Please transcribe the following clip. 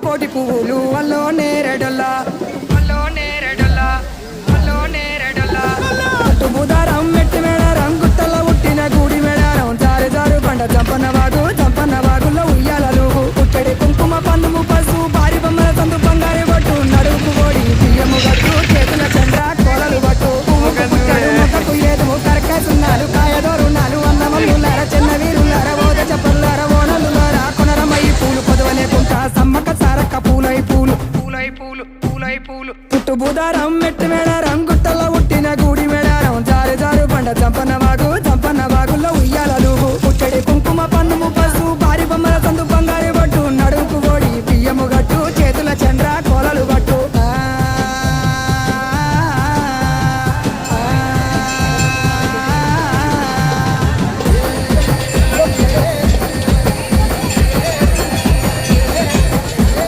కోటి పువ్వులు అల్లో నేరెడొల్లా ముదారం మెట్టి మేడారం గుట్టలో పుట్టిన గుడి మేడారం జారు జారు బండ చంపన